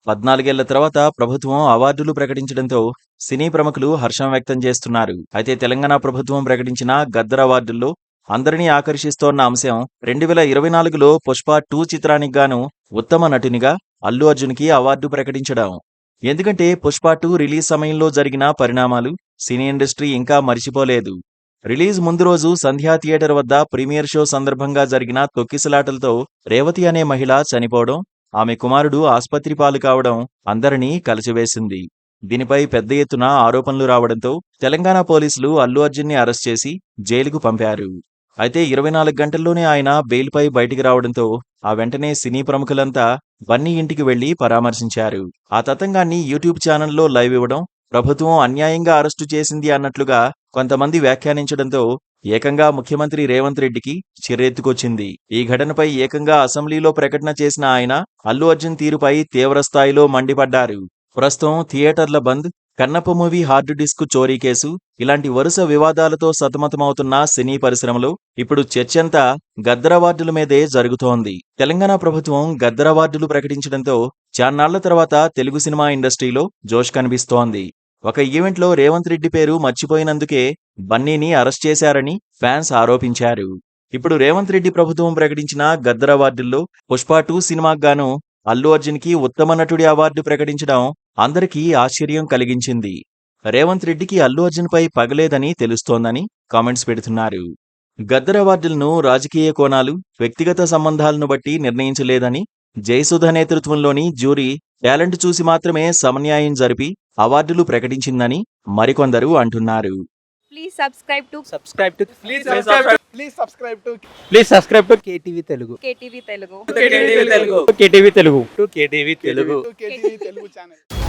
14 ఏళ్ల తర్వాత ప్రభుత్వం అవార్డులు ప్రకటించడంతో సినీ ప్రముఖులు హర్షం వ్యక్తం చేస్తున్నారు. అయితే తెలంగాణ ప్రభుత్వం ప్రకటించిన గద్దర్ అవార్డుల్లో అందరినీ ఆకర్షిస్తోన్న అంశం 2024లో పుష్ప 2 చిత్రానికి గాను ఉత్తమ నటునిగా అల్లు అర్జున్‌కి అవార్డు ప్రకటించడం. ఎందుకంటే పుష్ప 2 రిలీజ్ సమయంలో జరిగిన పరిణామాలు సినీ ఇండస్ట్రీ ఇంకా మరిచిపోలేదు. రిలీజ్ ముందు రోజు సంధ్యా థియేటర్ వద్ద ప్రీమియర్ షో సందర్భంగా జరిగిన తొక్కిసలాటలతో రేవతి అనే మహిళ చనిపోవడం, ఆమె కుమారుడు ఆస్పత్రి పాలు కావడం అందరినీ కలిచివేసింది. దీనిపై పెద్ద ఎత్తున ఆరోపణలు రావడంతో తెలంగాణ పోలీసులు అల్లు అర్జున్ని అరెస్ట్ చేసి జైలుకు పంపారు. అయితే 24 గంటల్లోనే ఆయన బెయిల్పై బయటికి రావడంతో ఆ వెంటనే సినీ ప్రముఖులంతా బన్నీ ఇంటికి వెళ్లి పరామర్శించారు. ఆ తతంగాన్ని యూట్యూబ్ ఛానల్లో లైవ్ ఇవ్వడం, ప్రభుత్వం అన్యాయంగా అరెస్టు చేసింది అన్నట్లుగా కొంతమంది వ్యాఖ్యానించడంతో ఏకంగా ముఖ్యమంత్రి రేవంత్ రెడ్డికి చిర్రెత్తుకొచ్చింది. ఈ ఘటనపై ఏకంగా అసెంబ్లీలో ప్రకటన చేసిన ఆయన అల్లు అర్జున్ తీరుపై తీవ్రస్థాయిలో మండిపడ్డారు. ప్రస్తుతం థియేటర్ల బంద్, కన్నప్ప మూవీ హార్డ్ డిస్క్ చోరీ కేసు ఇలాంటి వరుస వివాదాలతో సతమతమవుతున్న సినీ పరిశ్రమలో ఇప్పుడు చర్చంతా గద్దర్ అవార్డుల మీదే జరుగుతోంది. తెలంగాణ ప్రభుత్వం గద్దర్ అవార్డులు ప్రకటించడంతో చాన్నాళ్ల తర్వాత తెలుగు సినిమా ఇండస్ట్రీలో జోష్ కనిపిస్తోంది. ఒక ఈవెంట్లో రేవంత్ రెడ్డి పేరు మర్చిపోయినందుకే బన్నీని అరెస్ట్ చేశారని ఫ్యాన్స్ ఆరోపించారు. ఇప్పుడు రేవంత్ రెడ్డి ప్రభుత్వం ప్రకటించిన గద్దర్ అవార్డుల్లో పుష్ప 2 సినిమాకు గాను అల్లు అర్జున్‌కి ఉత్తమ నటుడి అవార్డు ప్రకటించడం అందరికీ ఆశ్చర్యం కలిగించింది. రేవంత్ రెడ్డికి అల్లు అర్జున్‌పై పగలేదని తెలుస్తోందని కామెంట్స్ పెడుతున్నారు. గద్దర్ అవార్డులను రాజకీయ కోణాలు, వ్యక్తిగత సంబంధాలను బట్టి నిర్ణయించలేదని, జయసుధ నేతృత్వంలోని జ్యూరీ టాలెంట్ చూసి మాత్రమే సమన్యాయం జరిపి అవార్డులు ప్రకటించిందని మరికొందరు అంటున్నారు. Please subscribe to Please subscribe to KTV Telugu. KTV Telugu. KTV Telugu. KTV Telugu channel.